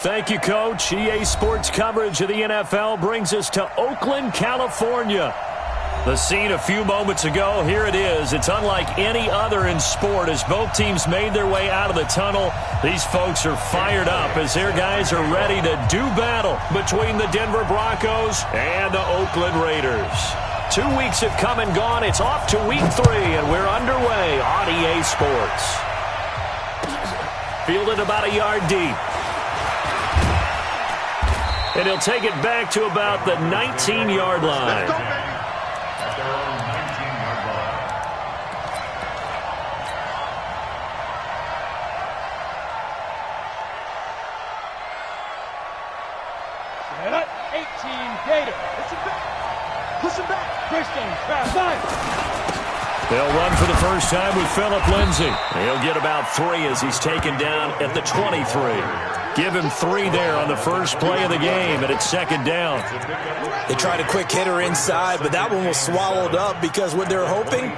Thank you, Coach. EA Sports coverage of the NFL brings us to Oakland, California. The scene a few moments ago, here it is. It's unlike any other in sport as both teams made their way out of the tunnel. These folks are fired up as their guys are ready to do battle between the Denver Broncos and the Oakland Raiders. 2 weeks have come and gone. It's off to week 3, and we're underway on EA Sports. Fielded about a yard deep. And he'll take it back to about the 19-yard line. Set 18 Gator. Push him back. Christian, they'll run for the first time with Phillip Lindsay. He'll get about 3 as he's taken down at the 23. Give him 3 there on the first play of the game, and it's second down. They tried a quick hitter inside, but that one was swallowed up because what they're hoping,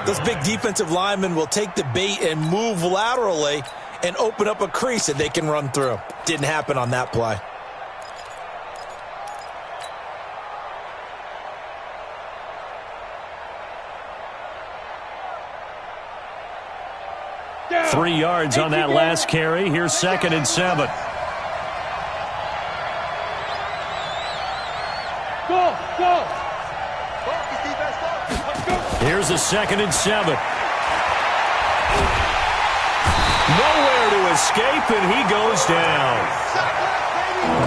those big defensive linemen will take the bait and move laterally and open up a crease that they can run through. Didn't happen on that play. Yeah. 3 yards on that last carry. Here's 2nd and 7. Go. Here's a 2nd and 7. Nowhere to escape, and he goes down.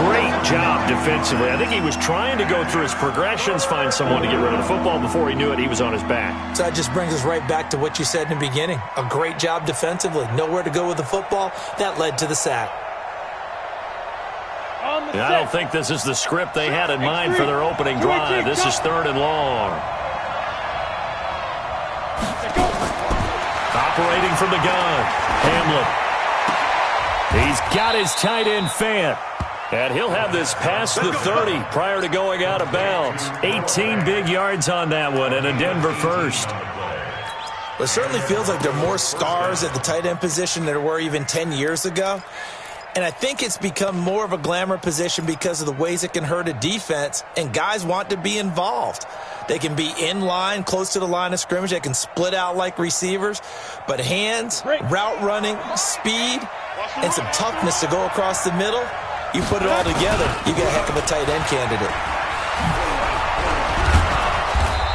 Great job defensively. I think he was trying to go through his progressions, find someone to get rid of the football. Before he knew it, he was on his back. So that just brings us right back to what you said in the beginning. A great job defensively. Nowhere to go with the football. That led to the sack. I don't think this is the script they had in mind for their opening drive. This is 3rd and long. Operating from the gun, Hamlin. He's got his tight end Fant. And he'll have this past the 30 prior to going out of bounds. 18 big yards on that one and a Denver first. Well, it certainly feels like there are more stars at the tight end position than there were even 10 years ago. And I think it's become more of a glamour position because of the ways it can hurt a defense, and guys want to be involved. They can be in line, close to the line of scrimmage. They can split out like receivers. But hands, route running, speed, and some toughness to go across the middle, you put it all together, you get a heck of a tight end candidate.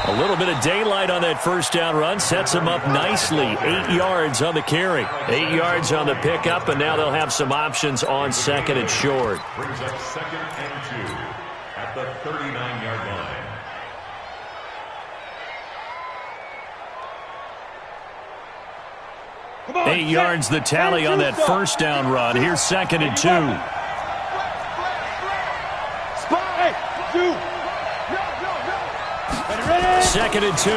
A little bit of daylight on that first down run sets him up nicely. 8 yards on the carry. 8 yards on the pickup, and now they'll have some options on 2nd and short. Brings up 2nd and 2 at the 39-yard line. Come on, 8 yards the tally on that first down run. Here's 2nd and 2. Hey, 2. 2nd and 2.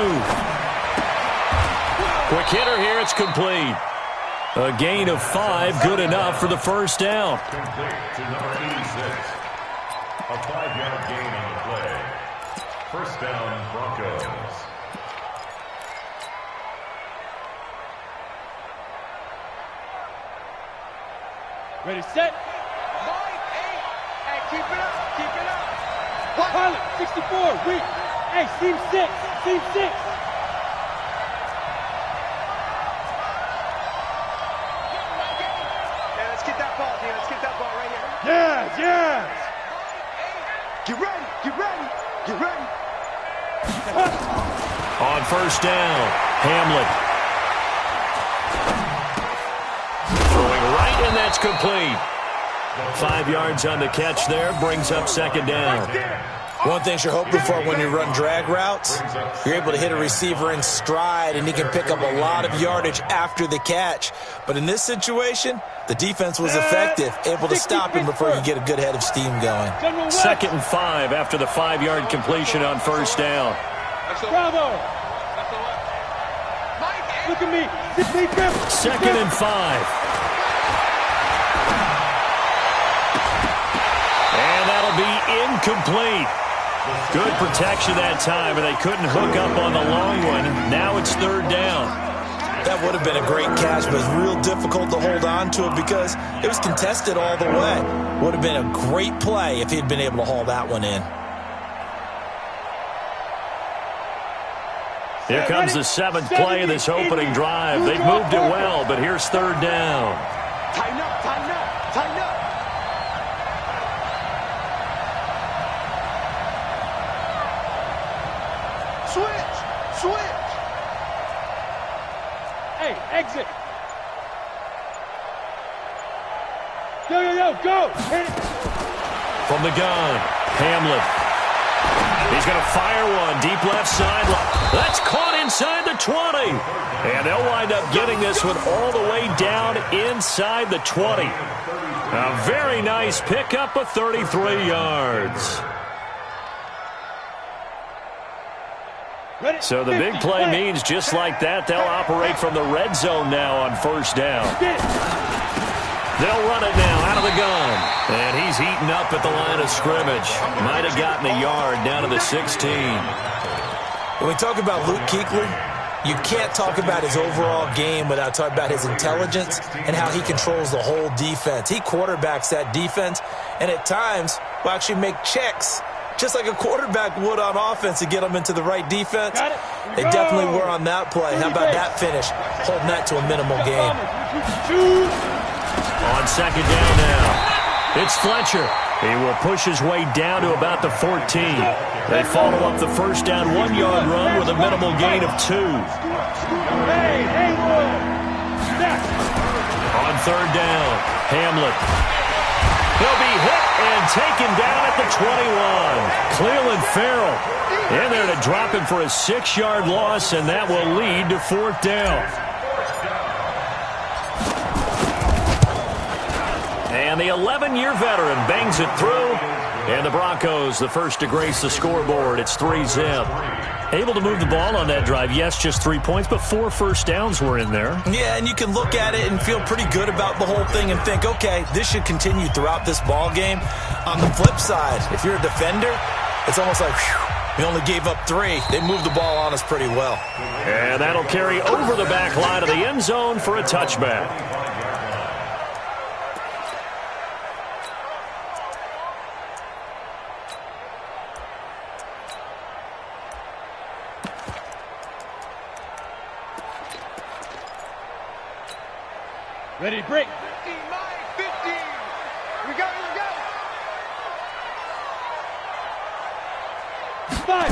Quick hitter here. It's complete. A gain of 5, good enough for the first down. Complete to number 86. A 5-yard gain on the play. First down, Broncos. Ready, set. Hey, keep it up, keep it up. Pilot, 64, weak. Hey, seam 6, seam 6. Yeah, let's get that ball, dude. Let's get that ball right here. Yes. Get ready, get ready, get ready. On first down, Hamlin. Throwing right, and that's complete. 5 yards on the catch there, brings up 2nd down. One thing you're hoping for when you run drag routes, you're able to hit a receiver in stride, and he can pick up a lot of yardage after the catch. But in this situation, the defense was effective, able to stop him before you get a good head of steam going. 2nd and 5 after the 5-yard completion on first down. Bravo. Look at me. 2nd and 5. And that'll be incomplete. Good protection that time, and they couldn't hook up on the long one. Now it's 3rd down. That would have been a great catch, but it's real difficult to hold on to it because it was contested all the way. Would have been a great play if he'd been able to haul that one in. Here comes the seventh play of this opening drive. They've moved it well, but here's third down. Tighten up, tighten up, tighten up. Switch. Hey, exit. Go. Hit it. From the gun, Hamlet. He's going to fire one deep left sideline. That's caught inside the 20. And they'll wind up getting this one all the way down inside the 20. A very nice pickup of 33 yards. So the big play means just like that, they'll operate from the red zone now on first down. They'll run it now out of the gun. And he's eaten up at the line of scrimmage. Might have gotten a yard down to the 16. When we talk about Luke Kuechly, you can't talk about his overall game without talking about his intelligence and how he controls the whole defense. He quarterbacks that defense and at times will actually make checks just like a quarterback would on offense to get them into the right defense. They definitely were on that play. How about that finish? Holding that to a minimal gain. On second down now, it's Fletcher. He will push his way down to about the 14. They follow up the first down 1-yard run with a minimal gain of 2. On third down, Hamlet. He'll be hit and taken down at the 21. Cleveland Farrell in there to drop him for a 6-yard loss, and that will lead to fourth down. And the 11-year veteran bangs it through. And the Broncos, the first to grace the scoreboard. It's 3-zip. Able to move the ball on that drive. Yes, just 3 points, but 4 first downs were in there. Yeah, and you can look at it and feel pretty good about the whole thing and think, okay, this should continue throughout this ball game. On the flip side, if you're a defender, it's almost like, whew, we only gave up 3. They moved the ball on us pretty well. And that'll carry over the back line of the end zone for a touchback. Ready to break. 15. We go. 5.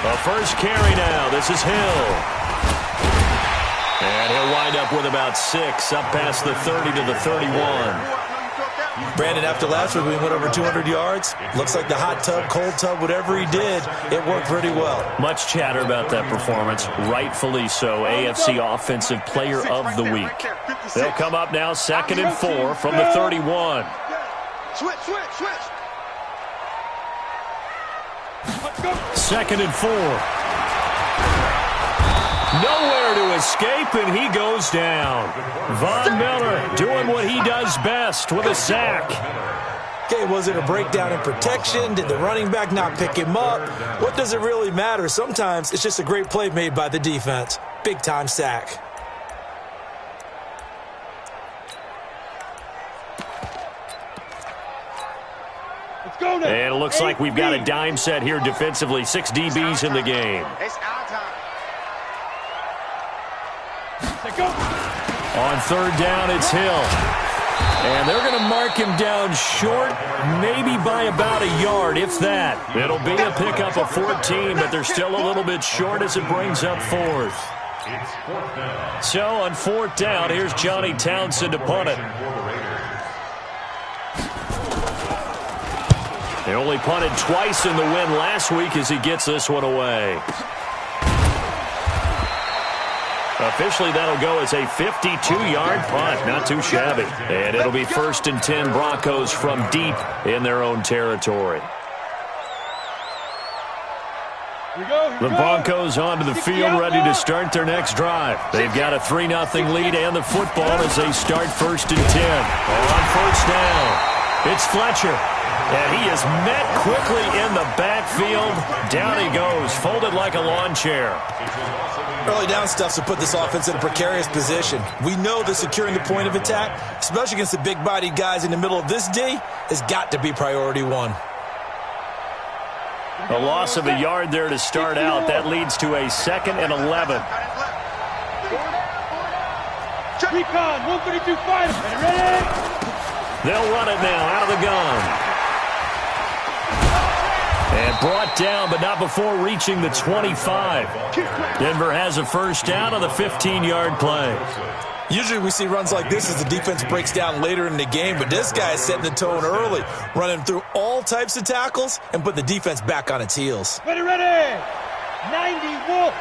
The first carry now. This is Hill. And he'll wind up with about 6, up past the 30 to the 31. Brandon, after last week, we went over 200 yards. Looks like the hot tub, cold tub, whatever he did, it worked pretty well. Much chatter about that performance. Rightfully so. AFC Offensive Player of the Week. They'll come up now, 2nd and 4 from the 31. Switch. 2nd and 4. Nowhere to escape, and he goes down. Von Miller doing what he does best with a sack. Okay, was it a breakdown in protection? Did the running back not pick him up? What does it really matter? Sometimes it's just a great play made by the defense. Big-time sack. And it looks like we've got a dime set here defensively. 6 DBs in the game. It's our time. On third down, it's Hill. And they're going to mark him down short, maybe by about a yard, if that. It'll be a pickup of 14, but they're still a little bit short as it brings up 4th. So on 4th down, here's Johnny Townsend to punt it. They only punted twice in the win last week as he gets this one away. Officially, that'll go as a 52-yard punt. Not too shabby. And it'll be 1st and 10 Broncos from deep in their own territory. The Broncos onto the field ready to start their next drive. They've got a 3-0 lead and the football as they start 1st and 10. On 1st down, it's Fletcher. And he is met quickly in the backfield. Down he goes, folded like a lawn chair. Early down stuff to put this offense in a precarious position. We know that securing the point of attack, especially against the big-bodied guys in the middle of this D, has got to be priority one. A loss of a yard there to start out. That leads to a 2nd and 11. Recon, 132 fighter. Ready? They'll run it now out of the gun. And brought down, but not before reaching the 25. Denver has a first down on the 15-yard play. Usually we see runs like this as the defense breaks down later in the game, but this guy is setting the tone early, running through all types of tackles and put the defense back on its heels. Ready, 90 Wolf.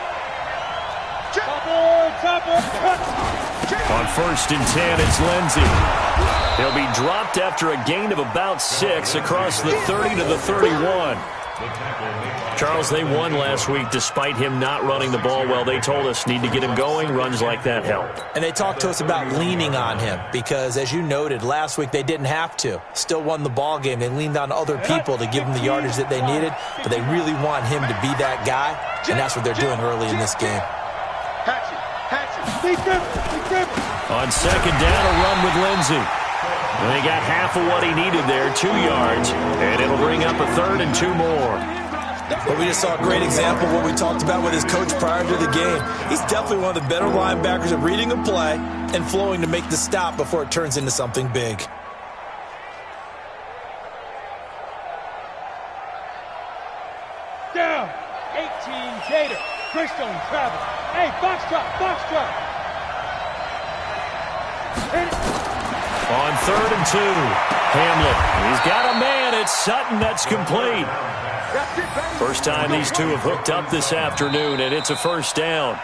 Topper. On 1st and 10, it's Lindsey. He'll be dropped after a gain of about 6 across the 30 to the 31. Charles, they won last week despite him not running the ball well. They told us need to get him going. Runs like that help. And they talked to us about leaning on him because, as you noted, last week they didn't have to. Still won the ball game. They leaned on other people to give them the yardage that they needed, but they really want him to be that guy, and that's what they're doing early in this game. On 2nd down, a run with Lindsey. And he got half of what he needed there, 2 yards, and it'll bring up a 3rd and 2 more. But we just saw a great example of what we talked about with his coach prior to the game. He's definitely one of the better linebackers at reading a play and flowing to make the stop before it turns into something big. Down. 18 Gator. Greystone travel. Hey, box drop. On 3rd and 2, Hamlet. He's got a man. It's Sutton. That's complete. First time these two have hooked up this afternoon, and it's a first down.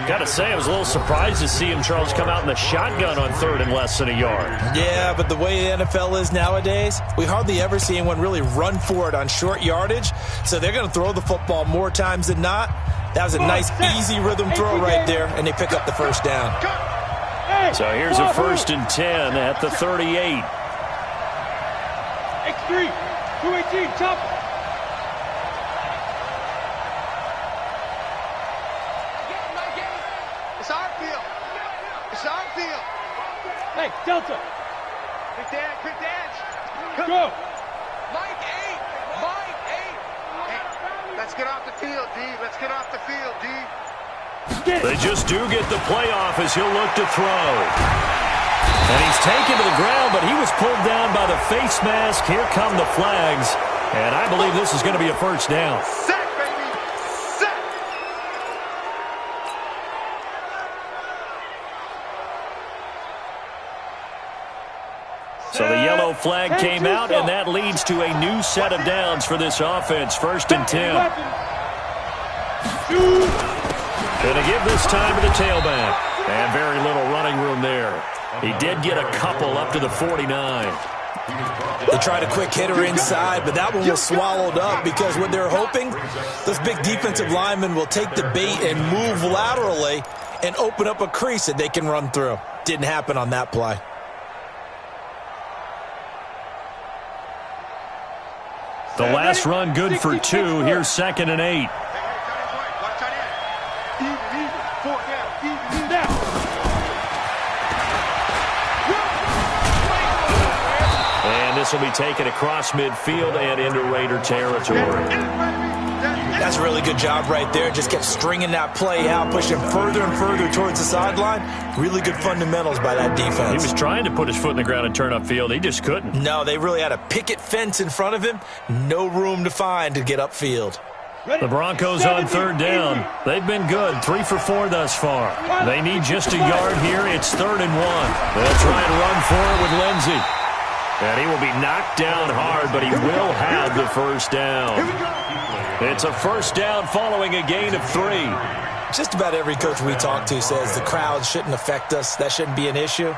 Got to say, I was a little surprised to see him, Charles, come out in the shotgun on 3rd and less than a yard. Yeah, but the way the NFL is nowadays, we hardly ever see anyone really run for it on short yardage, so they're going to throw the football more times than not. That was a nice, easy rhythm throw right there, and they pick up the first down. So here's a 1st and 10 at the 38. X3, 218, chopper. It's our field. Hey, Delta. Quick dance. Go. Mike 8. Hey, let's get off the field, D. They just do get the playoff as he'll look to throw. And he's taken to the ground, but he was pulled down by the face mask. Here come the flags. And I believe this is going to be a first down. Sack, baby. Sack. So the yellow flag came out, and that leads to a new set of downs for this offense. 1st and 10. Going to give this time to the tailback. And very little running room there. He did get a couple up to the 49. They tried a quick hitter inside, but that one was swallowed up because what they're hoping, those big defensive linemen will take the bait and move laterally and open up a crease that they can run through. Didn't happen on that play. The last run good for 2. Here's 2nd and 8. And this will be taken across midfield and into Raider territory. That's a really good job right there. Just kept stringing that play out, pushing further and further towards the sideline. Really good fundamentals by that defense. He was trying to put his foot in the ground and turn upfield. He just couldn't. No, they really had a picket fence in front of him. No room to find to get upfield. The Broncos on 3rd down. They've been good. 3 for 4 thus far. They need just a yard here. It's 3rd and 1. They'll try and run for it with Lindsey. And he will be knocked down hard, but he will have the first down. It's a first down following a gain of 3. Just about every coach we talk to says the crowd shouldn't affect us. That shouldn't be an issue.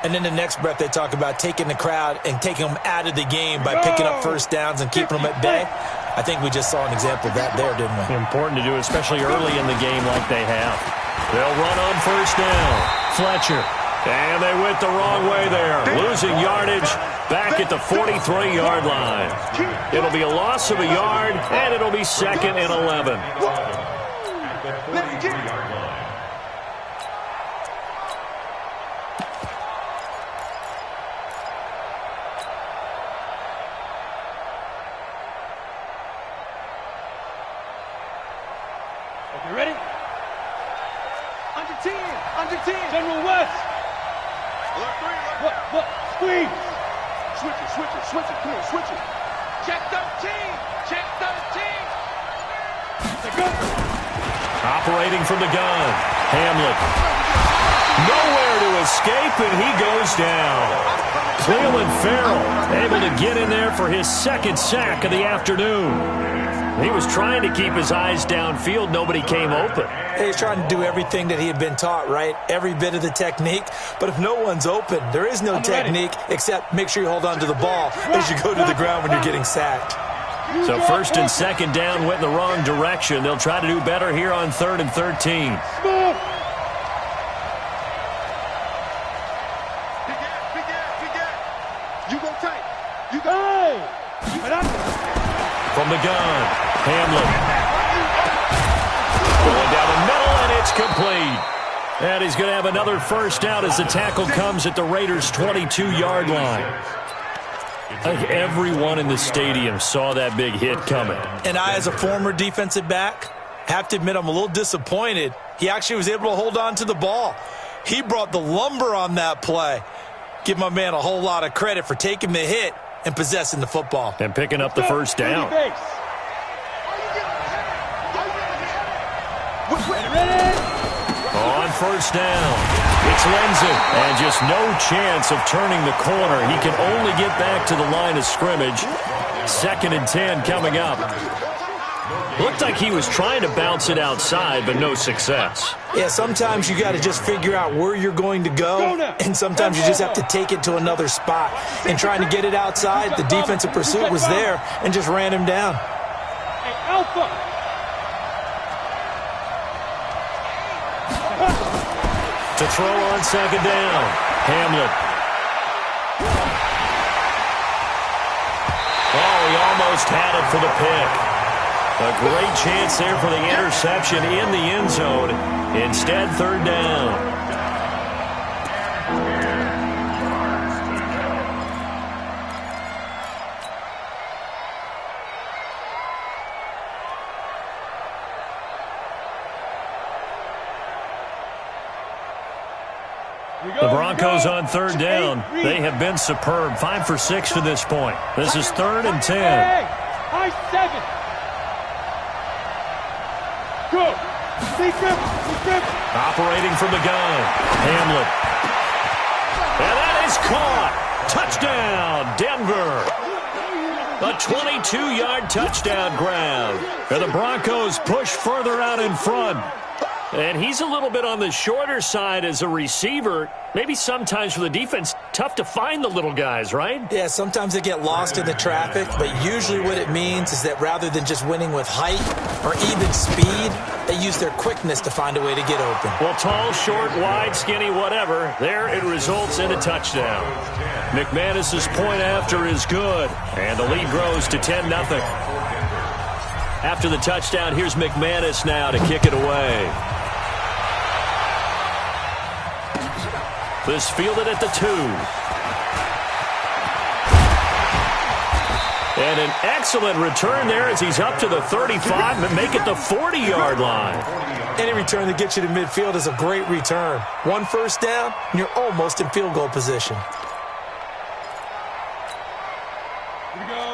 And then the next breath they talk about taking the crowd and taking them out of the game by picking up first downs and keeping them at bay. I think we just saw an example of that there, didn't we? Important to do, especially early in the game like they have. They'll run on first down. Fletcher. And they went the wrong way there. Losing yardage back at the 43-yard line. It'll be a loss of a yard, and it'll be 2nd and 11. At the 43-yard line. You ready? Under 10. Under 10. General West. Look. Squeeze. Switch it. Come on, switch it. Check 13. Check 13. Let's go. Operating from the gun. Hamlet. Nowhere to escape, and he goes down. Clelin Ferrell able to get in there for his 2nd sack of the afternoon. He was trying to keep his eyes downfield. Nobody came open. He's trying to do everything that he had been taught, right? Every bit of the technique. But if no one's open, there is no technique except make sure you hold on to the ball as you go to the ground when you're getting sacked. So 1st and 2nd down went in the wrong direction. They'll try to do better here on 3rd and 13. You go tight. You go. From the gun, Hamlin. Going down the middle, and it's complete. And he's going to have another 1st down as the tackle comes at the Raiders' 22-yard line. I think everyone in the stadium saw that big hit coming. And I, as a former defensive back, have to admit I'm a little disappointed. He actually was able to hold on to the ball. He brought the lumber on that play. Give my man a whole lot of credit for taking the hit and possessing the football. And picking up the 1st down. On 1st down, it's Lenzen. And just no chance of turning the corner. He can only get back to the line of scrimmage. 2nd and 10 coming up. Looked like he was trying to bounce it outside, but no success. Yeah, sometimes you got to just figure out where you're going to go, and sometimes you just have to take it to another spot. And trying to get it outside, the defensive pursuit was there and just ran him down. Hey, Alpha. To throw on 2nd down, Hamlet. Oh, he almost had it for the pick. A great chance there for the interception in the end zone. Instead, 3rd down. The Broncos on 3rd down. They have been superb. 5 for 6 to this point. This is 3rd and 10. High 7. Go. Operating from the gun. Hamlet. And that is caught. Touchdown, Denver. A 22-yard touchdown grab. And the Broncos push further out in front. And he's a little bit on the shorter side as a receiver. Maybe sometimes for the defense, tough to find the little guys, right? Yeah, sometimes they get lost in the traffic, but usually what it means is that rather than just winning with height or even speed, they use their quickness to find a way to get open. Well, tall, short, wide, skinny, whatever, there it results in a touchdown. McManus's point after is good, and the lead grows to 10-0. After the touchdown, here's McManus now to kick it away. This fielded at the 2. And an excellent return there as he's up to the 35 and make it the 40-yard line. Any return that gets you to midfield is a great return. 1 1st down, and you're almost in field goal position.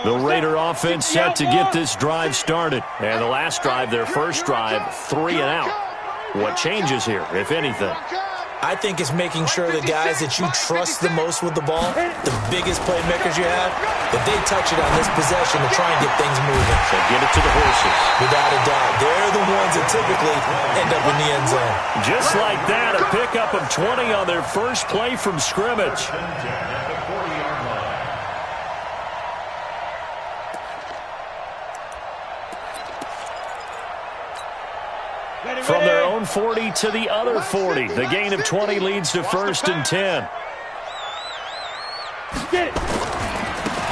The Raider offense set to get this drive started. And the last drive, their first drive, 3 and out. What changes here, if anything? I think it's making sure the guys that you trust the most with the ball, the biggest playmakers you have, that they touch it on this possession to try and get things moving. So get it to the horses. Without a doubt. They're the ones that typically end up in the end zone. Just like that, a pickup of 20 on their first play from scrimmage. From their own 40 to the other 40. The gain of 20 leads to 1st and 10. Get it.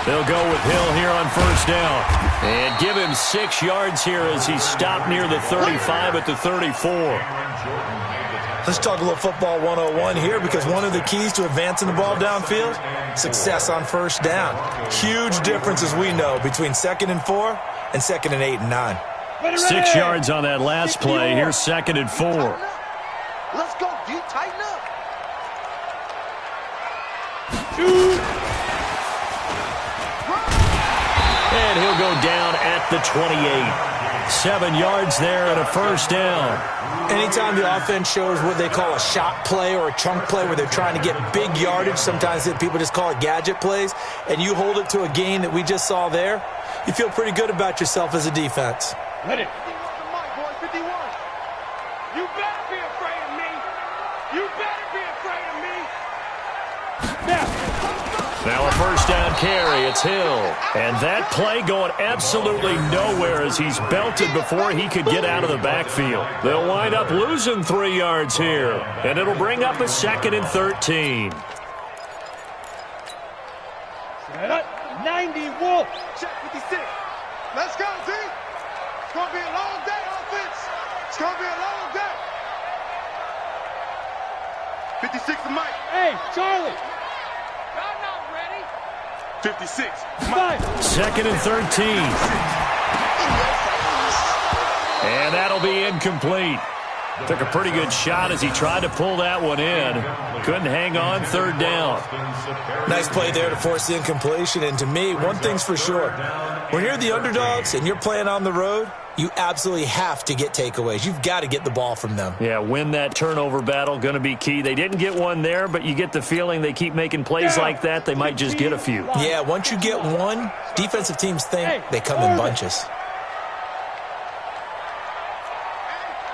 They'll go with Hill here on first down. And give him 6 yards here as he stopped near the 35 at the 34. Let's talk a little football 101 here, because one of the keys to advancing the ball downfield, success on first down. Huge difference, as we know, between 2nd and 4 and 2nd and 8 and 9. 6 yards on that last play. Here's 2nd and 4. Let's go, D. Tighten up. And he'll go down at the 28. 7 yards there and a first down. Anytime the offense shows what they call a shot play or a chunk play where they're trying to get big yardage, sometimes people just call it gadget plays, and you hold it to a gain that we just saw there, you feel pretty good about yourself as a defense. Let it. 51. You better be afraid of me. You better be afraid of me. Now a first down carry. It's Hill. And that play going absolutely nowhere as he's belted before he could get out of the backfield. They'll wind up losing 3 yards here. And it'll bring up a 2nd and 13. Set up. 90 Wolf. Check 56. Let's go, D. It's going to be a long day, offense. It's going to be a long day. 56 to Mike. Hey, Charlie. 56. 2nd and 13. And that'll be incomplete. Took a pretty good shot as he tried to pull that one in. Couldn't hang on, 3rd down. Nice play there to force the incompletion. And to me, one thing's for sure. When you're the underdogs and you're playing on the road, you absolutely have to get takeaways. You've got to get the ball from them. Yeah, win that turnover battle, going to be key. They didn't get one there, but you get the feeling they keep making plays like that, they might just get a few. Yeah, once you get one, defensive teams think they come in bunches.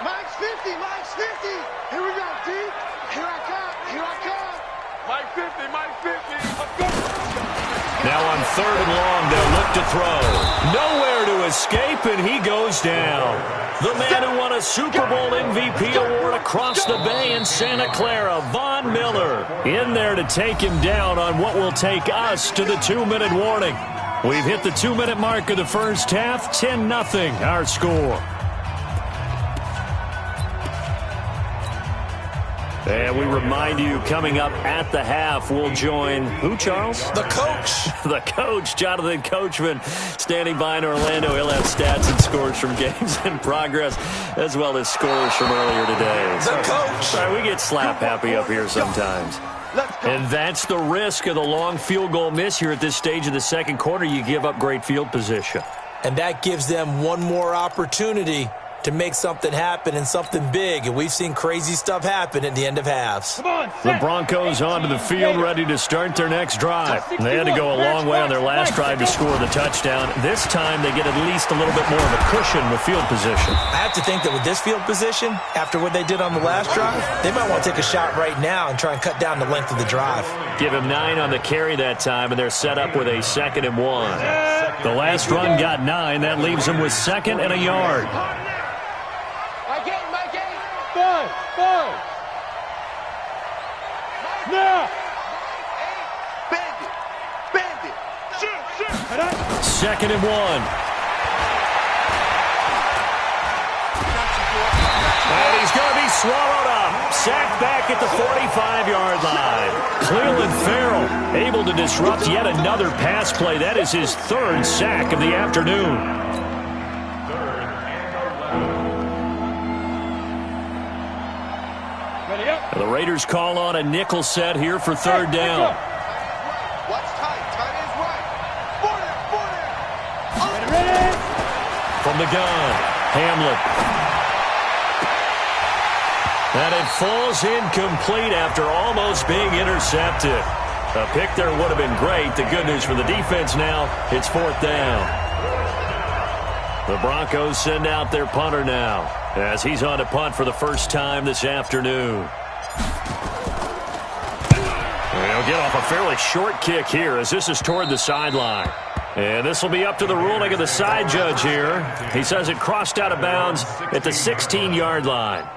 Mike's 50. Here we go, D. Here I come. Mike 50. Let's go. Now on 3rd and long, they'll look to throw. Nowhere to escape, and he goes down. The man who won a Super Bowl MVP award across the bay in Santa Clara, Von Miller, in there to take him down on what will take us to the 2-minute warning. We've hit the 2-minute mark of the first half, 10-0 our score. And we remind you, coming up at the half, we'll join who, Charles? The coach. The coach, Jonathan Coachman, standing by in Orlando. He'll have stats and scores from games in progress, as well as scores from earlier today. The coach. Sorry, we get slap happy up here sometimes. And that's the risk of the long field goal miss here at this stage of the second quarter. You give up great field position. And that gives them one more opportunity to make something happen and something big. And we've seen crazy stuff happen at the end of halves. The Broncos onto the field, ready to start their next drive. They had to go a long way on their last drive to score the touchdown. This time they get at least a little bit more of a cushion with field position. I have to think that with this field position, after what they did on the last drive, they might want to take a shot right now and try and cut down the length of the drive. Give him 9 on the carry that time, and they're set up with a 2nd and 1. The last run got 9. That leaves them with 2nd and a yard. Five. Now. Bandit. Shoot. 2nd and 1. And he's going to be swallowed up. Sacked back at the 45-yard line. Cleveland Farrell able to disrupt yet another pass play. That is his 3rd sack of the afternoon. The Raiders call on a nickel set here for 3rd down. Watch tight. Tight ends right. Four there. Ready. From the gun, Hamlin. And it falls incomplete after almost being intercepted. A pick there would have been great. The good news for the defense now, it's 4th down. The Broncos send out their punter now as he's on to punt for the first time this afternoon. They'll get off a fairly short kick here as this is toward the sideline. And this will be up to the ruling of the side judge here. He says it crossed out of bounds at the 16-yard line.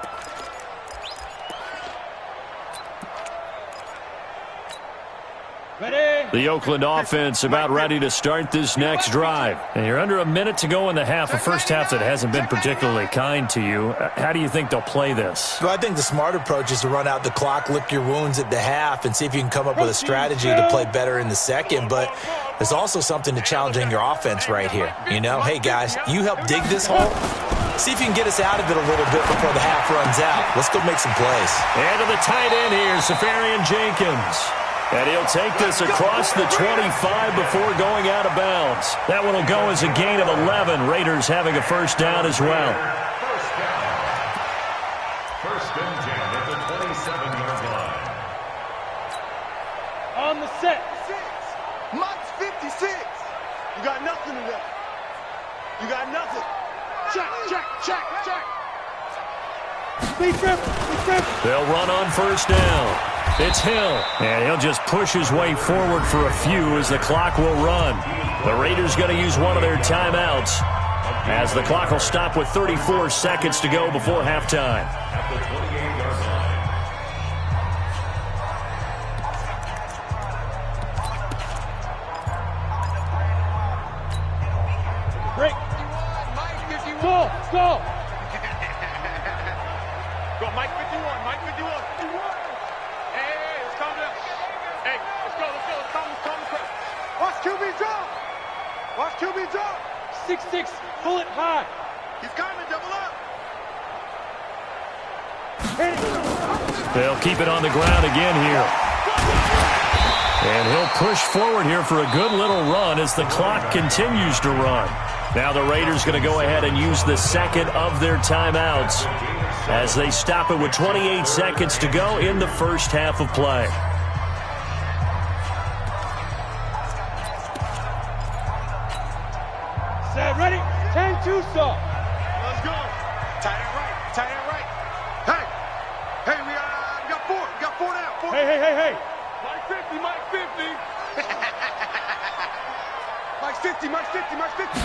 Ready. The Oakland offense about ready to start this next drive. And you're under a minute to go in the half, a first half that hasn't been particularly kind to you. How do you think they'll play this? Well, I think the smart approach is to run out the clock, lick your wounds at the half, and see if you can come up with a strategy to play better in the second. But there's also something to challenging your offense right here. You know, hey, guys, you help dig this hole. See if you can get us out of it a little bit before the half runs out. Let's go make some plays. And to the tight end here, Safarian Jenkins. And he'll take this across the 25 before going out of bounds. That one will go as a gain of 11. Raiders having a first down as well. First down. First and 10 at the 27-yard line. On the set. Mike's 56. You got nothing today. You got nothing. Check, check, check, check. Big trip. They'll run on first down. It's Hill, and he'll just push his way forward for a few as the clock will run. The Raiders going to use one of their timeouts as the clock will stop with 34 seconds to go before halftime. At the 28-yard line. Break. Mike 51. Go. Go, Mike 51. Mike 51. Hey, let's calm down. Hey, let's go. Let's calm the crowd. Watch QB drop. Watch QB drop. 6'6", pull it high. He's coming, double up. They'll keep it on the ground again here. And he'll push forward here for a good little run as the clock continues to run. Now the Raiders going to go ahead and use the second of their timeouts as they stop it with 28 seconds to go in the first half of play. Set, ready? 10-2 stop. Let's go. Tight end right. Hey, we got four. We got four now. Four. Hey. Mike 50. Mike's 50.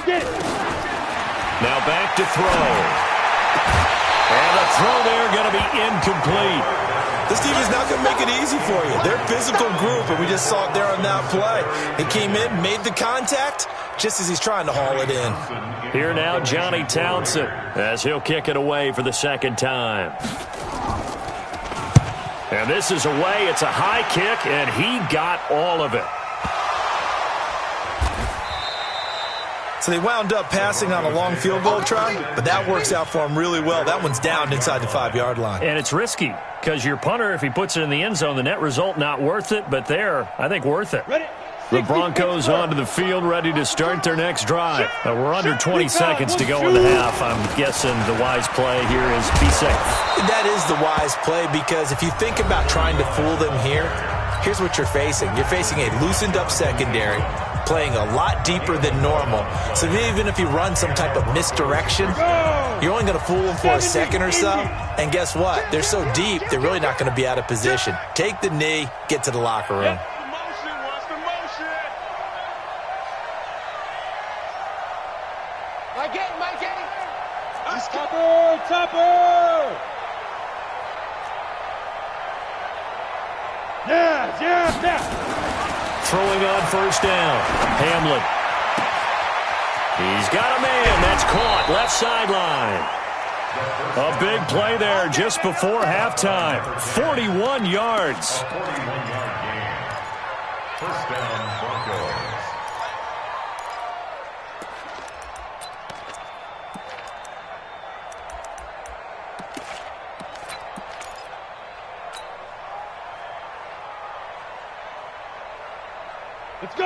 Get it. Now back to throw. And the throw there going to be incomplete. This team is not going to make it easy for you. They're a physical group, and we just saw it there on that play. He came in, made the contact, just as he's trying to haul it in. Here now, Johnny Townsend, as he'll kick it away for the second time. And this is away. It's a high kick, and he got all of it. So they wound up passing on a long field goal try, but that works out for him really well. That one's down inside the 5-yard line. And it's risky because your punter, if he puts it in the end zone, the net result not worth it, but there, I think worth it. The Broncos onto the field ready to start their next drive. We're under 20 seconds to go in the half. I'm guessing the wise play here is be safe. That is the wise play because if you think about trying to fool them here, here's what you're facing. You're facing a loosened up secondary, playing a lot deeper than normal. So even if you run some type of misdirection, you're only going to fool them for a second or so. And guess what? They're so deep, they're really not going to be out of position. Take the knee, get to the locker room. Topper! Yeah. Throwing on first down. Hamlin. He's got a man. That's caught. Left sideline. A big play there just before halftime. 41 yards. A 41-yard gain. First down, Broncos.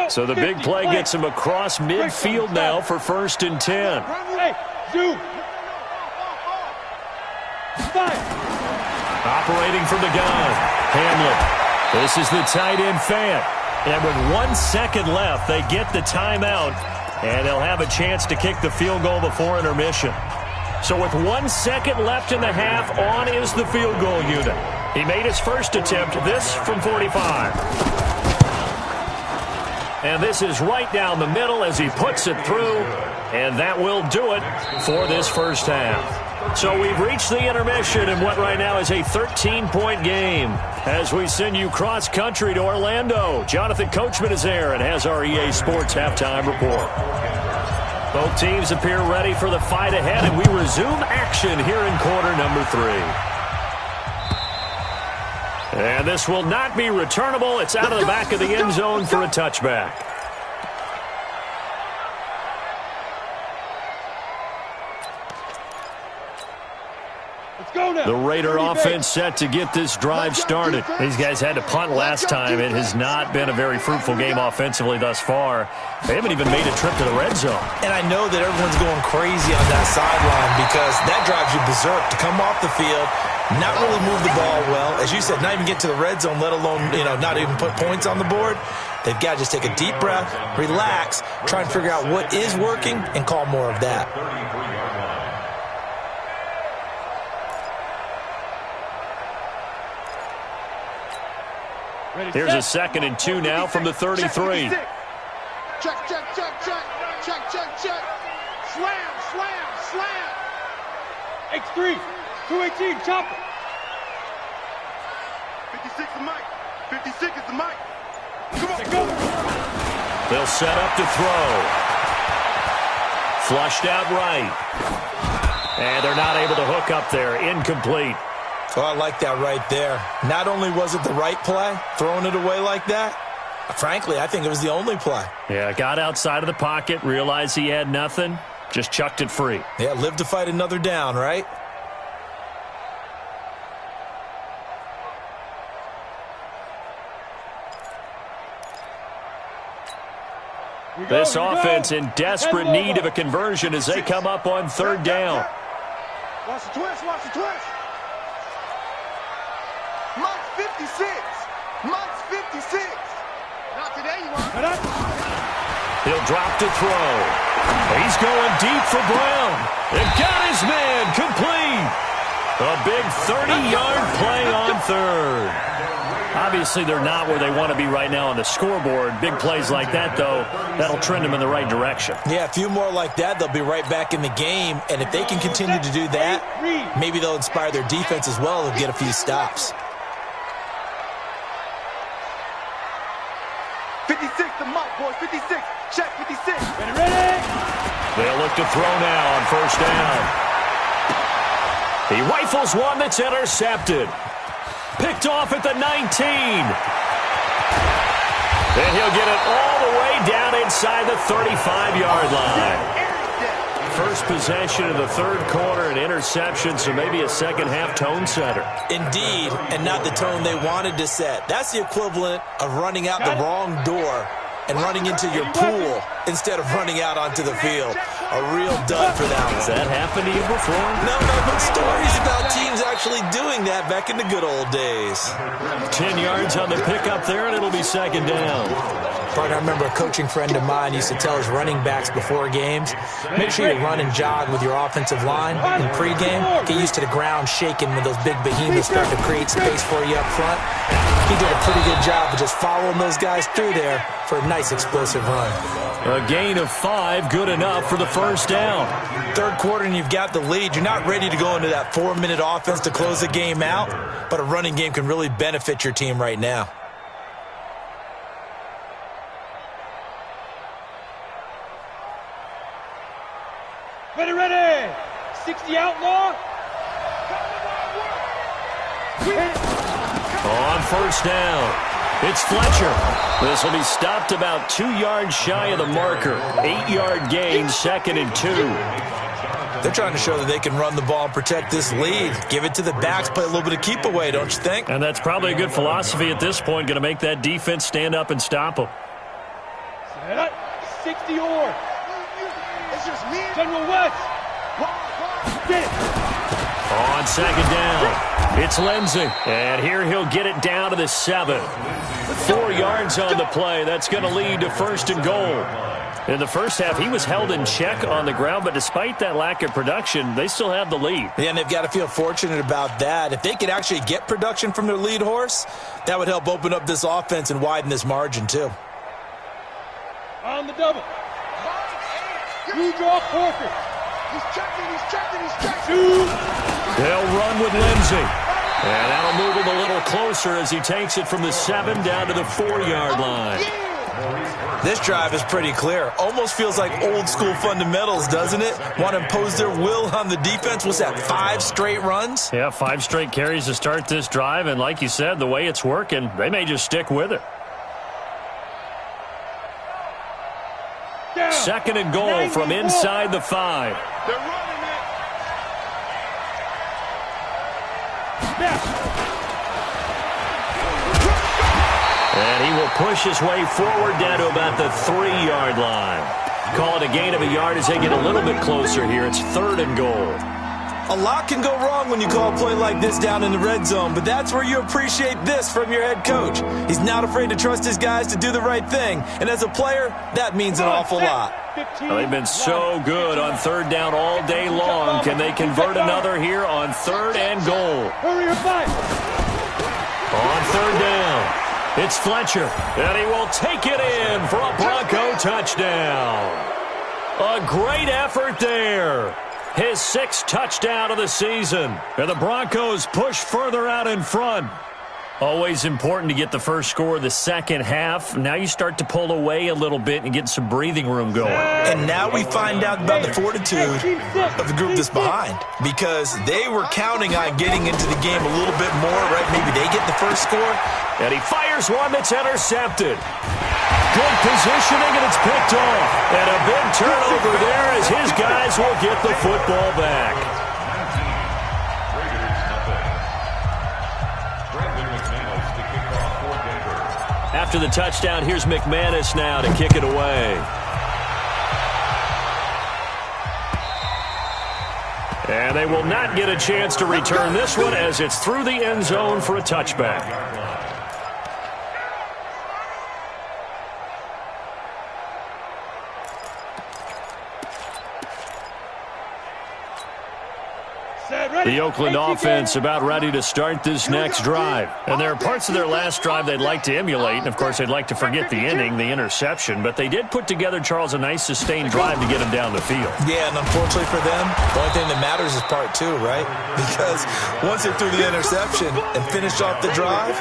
So the big play gets him across midfield now for first and 10. Hey, zoom. Operating from the gun, Hamlin. This is the tight end Fant. And with 1 second left, they get the timeout, and they'll have a chance to kick the field goal before intermission. So with 1 second left in the half, on is the field goal unit. He made his first attempt, this from 45. And this is right down the middle as he puts it through, and that will do it for this first half. So we've reached the intermission in what right now is a 13-point game. As we send you cross-country to Orlando, Jonathan Coachman is there and has our EA Sports halftime report. Both teams appear ready for the fight ahead, and we resume action here in quarter number 3. And this will not be returnable. It's out of the back of the end zone for a touchback. The Raider offense set to get this drive started. These guys had to punt last time. It has not been a very fruitful game offensively thus far. They haven't even made a trip to the red zone. And I know that everyone's going crazy on that sideline because that drives you berserk to come off the field, not really move the ball well. As you said, not even get to the red zone, let alone, not even put points on the board. They've got to just take a deep breath, relax, try and figure out what is working, and call more of that. Here's a 2nd and 2 now from the 33. Check. Slam. X3, 218, chopper. 56 is Mike. 56 is the Mike. Come on. They'll set up to throw. Flushed out right. And they're not able to hook up there. Incomplete. Oh, I like that right there. Not only was it the right play, throwing it away like that, frankly, I think it was the only play. Yeah, got outside of the pocket, realized he had nothing, just chucked it free. Yeah, live to fight another down, right? This offense in desperate need of a conversion as they come up on 3rd down. Watch the twist. Mike's 56. Not today, you want. He'll drop to throw. He's going deep for Brown. They've got his man complete. A big 30-yard play on 3rd. Obviously, they're not where they want to be right now on the scoreboard. Big plays like that, though, that'll trend them in the right direction. Yeah, a few more like that, they'll be right back in the game. And if they can continue to do that, maybe they'll inspire their defense as well and get a few stops. 56 to Mike, boys. 56. Check 56. Ready? They'll look to throw now on 1st down. He rifles one that's intercepted. Picked off at the 19. And he'll get it all the way down inside the 35-yard line. First possession of the 3rd quarter, an interception, so maybe a second-half tone setter. Indeed, and not the tone they wanted to set. That's the equivalent of running out the wrong door and running into your pool instead of running out onto the field. A real dud for that one. Has that happened to you before? No, but stories about teams actually doing that back in the good old days. 10 yards on the pickup there, and it'll be 2nd down. Partner, I remember a coaching friend of mine used to tell his running backs before games, make sure you run and jog with your offensive line in pregame. Get used to the ground shaking when those big behemoths start to create space for you up front. He did a pretty good job of just following those guys through there for a nice explosive run. A gain of 5, good enough for the 1st down. 3rd quarter and you've got the lead. You're not ready to go into that 4-minute offense to close the game out, but a running game can really benefit your team right now. Ready. 60 outlaw. On 1st down, it's Fletcher. This will be stopped about 2 yards shy of the marker. 8-yard gain, 2nd and 2. They're trying to show that they can run the ball and protect this lead. Give it to the backs, play a little bit of keep away, don't you think? And that's probably a good philosophy at this point, going to make that defense stand up and stop them. Set up. 60 or. It's just me. General West. Get it. On 2nd down, it's Lindsey. And here he'll get it down to the 7. 4 yards on the play. That's going to lead to 1st and goal. In the first half, he was held in check on the ground, but despite that lack of production, they still have the lead. Yeah, and they've got to feel fortunate about that. If they could actually get production from their lead horse, that would help open up this offense and widen this margin, too. On the double. You draw Porter. He's checking. They'll run with Lindsey. And that'll move him a little closer as he takes it from the 7 down to the 4-yard line. This drive is pretty clear. Almost feels like old school fundamentals, doesn't it? Want to impose their will on the defense. What's that, 5 straight runs? Yeah, 5 straight carries to start this drive. And like you said, the way it's working, they may just stick with it. Second and goal from inside the 5. They're running it. And he will push his way forward down to about the 3-yard line. Call it a gain of a yard as they get a little bit closer here. It's 3rd and goal. A lot can go wrong when you call a play like this down in the red zone, but that's where you appreciate this from your head coach. He's not afraid to trust his guys to do the right thing, and as a player, that means an awful lot. Well, they've been so good on 3rd down all day long. Can they convert another here on 3rd and goal? On 3rd down, it's Fletcher, and he will take it in for a Bronco touchdown. A great effort there. His 6th touchdown of the season. And the Broncos push further out in front. Always important to get the first score of the second half. Now you start to pull away a little bit and get some breathing room going. And now we find out about the fortitude of the group that's behind, because they were counting on getting into the game a little bit more, right? Maybe they get the first score. And he fires one that's intercepted. Good positioning, and it's picked off. And a big turnover there as his guys will get the football back. After the touchdown, here's McManus now to kick it away. And they will not get a chance to return this one as it's through the end zone for a touchback. The Oakland offense about ready to start this next drive. And there are parts of their last drive they'd like to emulate. And, of course, they'd like to forget the ending, the interception. But they did put together, Charles, a nice sustained drive to get them down the field. Yeah, and unfortunately for them, the only thing that matters is part 2, right? Because once they threw the interception and finished off the drive,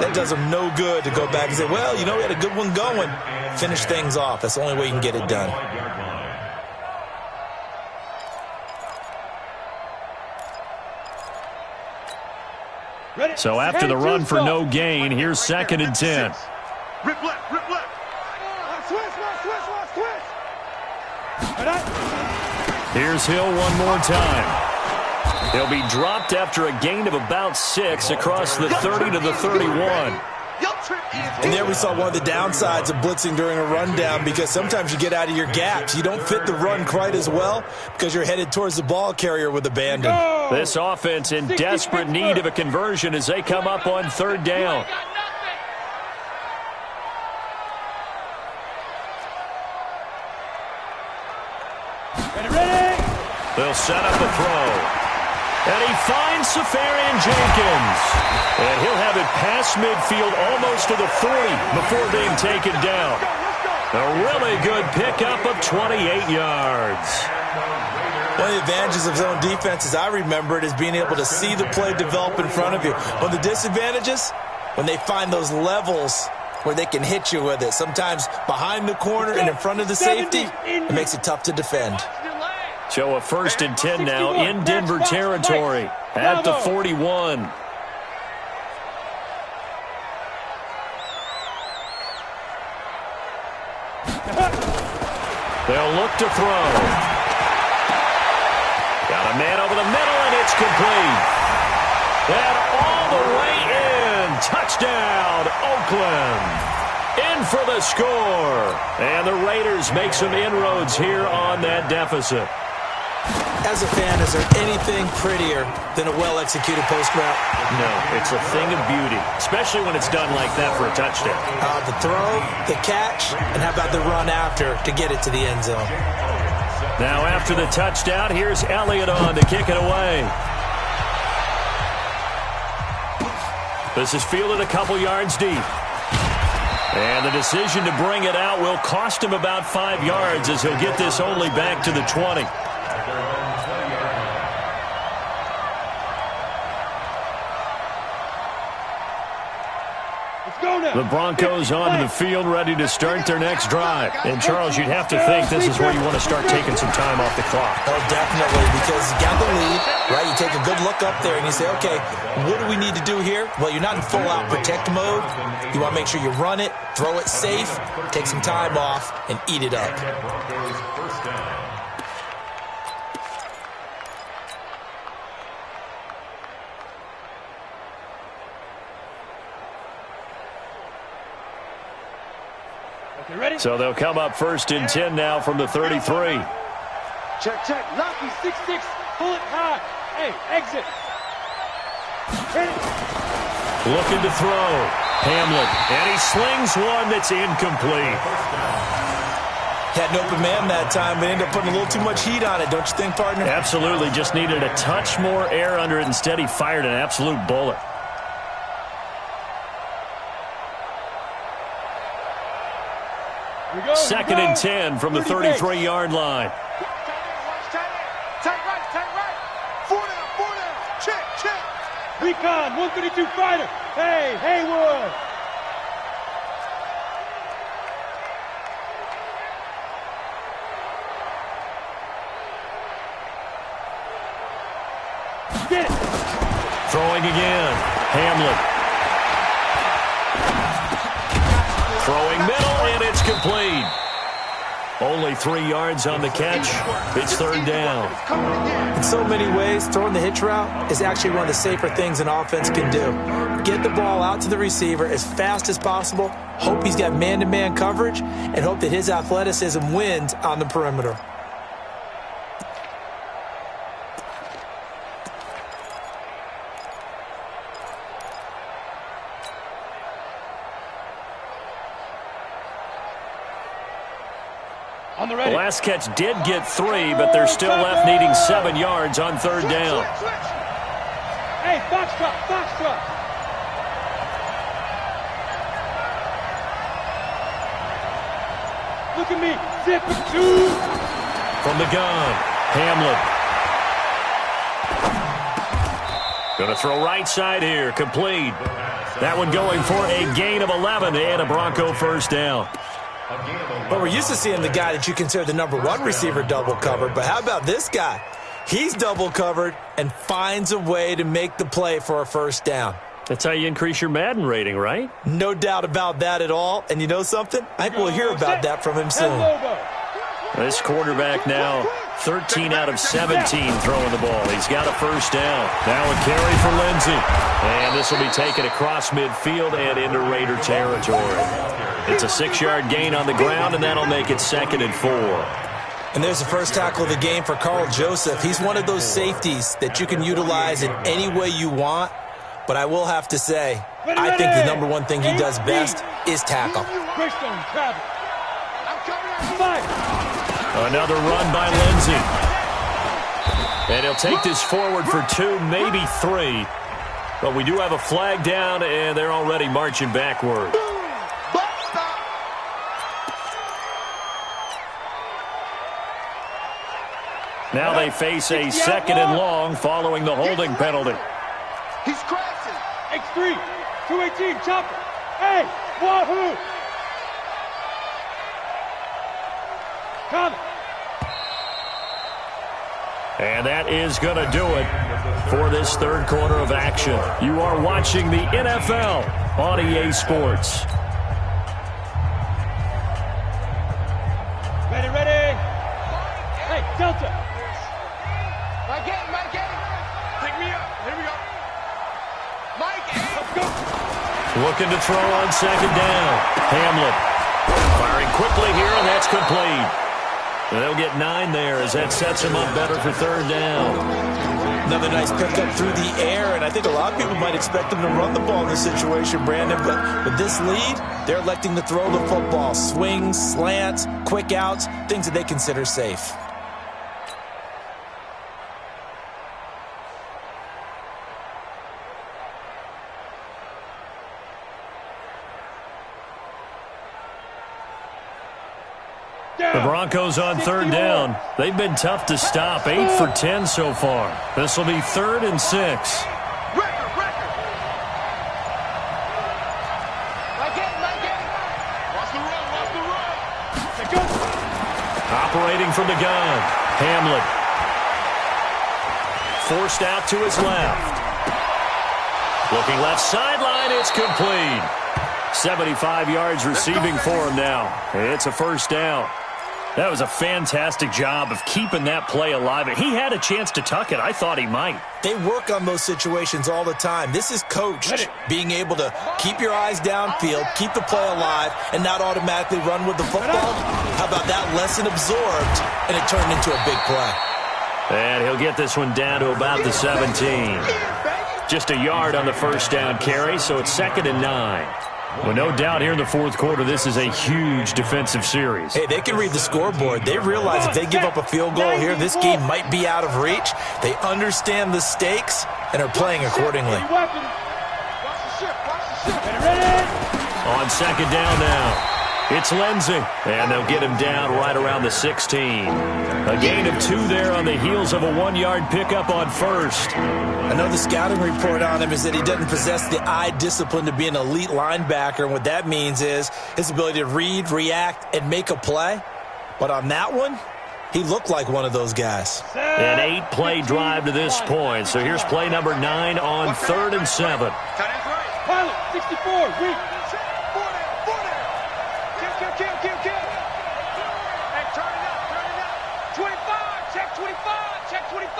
that does them no good to go back and say, well, you know, we had a good one going. Finish things off. That's the only way you can get it done. So after the run for no gain, here's 2nd and 10. Rip left, rip left. Here's Hill one more time. He'll be dropped after a gain of about 6 across the 30 to the 31. And there we saw one of the downsides of blitzing during a rundown, because sometimes you get out of your gaps. You don't fit the run quite as well because you're headed towards the ball carrier with abandon. This offense in desperate need of a conversion as they come up on 3rd down. They'll set up a throw. And he finds Safarian Jenkins. And he'll have it past midfield almost to the 40 before being taken down. A really good pickup of 28 yards. One of the advantages of zone defense, as I remember it, is being able to see the play develop in front of you. One of the disadvantages, when they find those levels where they can hit you with it. Sometimes behind the corner and in front of the safety, it makes it tough to defend. So a 1st and 10 now in Denver territory at the 41. They'll look to throw. Got a man over the middle, and it's complete. And all the way in. Touchdown, Oakland. In for the score. And the Raiders make some inroads here on that deficit. As a fan, is there anything prettier than a well-executed post route? No, it's a thing of beauty, especially when it's done like that for a touchdown. The throw, the catch, and how about the run after to get it to the end zone? Now after the touchdown, here's Elliott on to kick it away. This is fielded a couple yards deep. And the decision to bring it out will cost him about 5 yards as he'll get this only back to the 20. The Broncos onto the field, ready to start their next drive. And, Charles, you'd have to think this is where you want to start taking some time off the clock. Oh, definitely, because you got the lead, right? You take a good look up there and you say, okay, what do we need to do here? Well, you're not in full-out protect mode. You want to make sure you run it, throw it safe, take some time off, and eat it up. So they'll come up 1st and 10 now from the 33. Check, check. Lucky, 6-6. Pull it high. Hey, exit. Looking to throw. Hamlet. And he slings one that's incomplete. Had an open man that time, but ended up putting a little too much heat on it, don't you think, partner? Absolutely. Just needed a touch more air under it. Instead, he fired an absolute bullet. Second and 10 from the 33-yard line. Tight right. 4 down. Check. Recon, 132 fighter. Hey, Haywood. Get it. Throwing again. Hamlet. Throwing middle, and it's complete. Only 3 yards on the catch. It's 3rd down. In so many ways, throwing the hitch route is actually one of the safer things an offense can do. Get the ball out to the receiver as fast as possible, hope he's got man-to-man coverage, and hope that his athleticism wins on the perimeter. The last catch did get 3, but they're still left needing 7 yards on 3rd down. Hey, foxtrot. Look at me. Zip it, 2. From the gun, Hamlet. Going to throw right side here, complete. That one going for a gain of 11 and a Bronco 1st down. But we're used to seeing the guy that you consider the #1 receiver double covered. But how about this guy? He's double covered and finds a way to make the play for a 1st down. That's how you increase your Madden rating, right? No doubt about that at all. And you know something? I think we'll hear about that from him soon. This quarterback now 13 out of 17 throwing the ball. He's got a 1st down. Now a carry for Lindsey. And this will be taken across midfield and into Raider territory. It's a 6-yard gain on the ground, and that'll make it 2nd and 4. And there's the first tackle of the game for Carl Joseph. He's one of those safeties that you can utilize in any way you want. But I will have to say, I think the #1 thing he does best is tackle. Another run by Lindsey. And he'll take this forward for 2, maybe 3. But we do have a flag down, and they're already marching backward. Now they face a 2nd and long following the holding penalty. He's crashing. X3, 218, chopper. Hey, wahoo! Come. And that is going to do it for this 3rd quarter of action. You are watching the NFL on EA Sports. Ready. Hey, Delta. Mike, pick me up. Here we go. Mike, let's go. Looking to throw on 2nd down. Hamlet firing quickly here, and that's complete. They'll get 9 there as that sets him up better for 3rd down. Another nice pickup through the air, and I think a lot of people might expect them to run the ball in this situation, Brandon. But with this lead, they're electing to throw the football. Swings, slants, quick outs, things that they consider safe. The Broncos on 3rd down. They've been tough to stop. 8 for 10 so far. This will be 3rd and 6. Operating from the gun, Hamlin. Forced out to his left. Looking left sideline, it's complete. 75 yards receiving for him now. It's a first down. That was a fantastic job of keeping that play alive. He had a chance to tuck it. I thought he might. They work on those situations all the time. This is coached, being able to keep your eyes downfield, keep the play alive, and not automatically run with the football. How about that lesson absorbed, and it turned into a big play? And he'll get this one down to about the 17. Just a yard on the first down carry, so it's 2nd and 9. Well, no doubt here in the fourth quarter, this is a huge defensive series. Hey, they can read the scoreboard. They realize if they give up a field goal here, this game might be out of reach. They understand the stakes and are playing accordingly. On 2nd down now, it's Lindsey. And they'll get him down right around the 16. A gain of 2 there on the heels of a 1-yard pickup on first. I know the scouting report on him is that he doesn't possess the eye discipline to be an elite linebacker. And what that means is his ability to read, react, and make a play. But on that one, he looked like one of those guys. An 8-play drive to this point. So here's play number 9 on 3rd and 7. Pilot, 64, weak. Kill. Hey, turn it up. 25, check 25.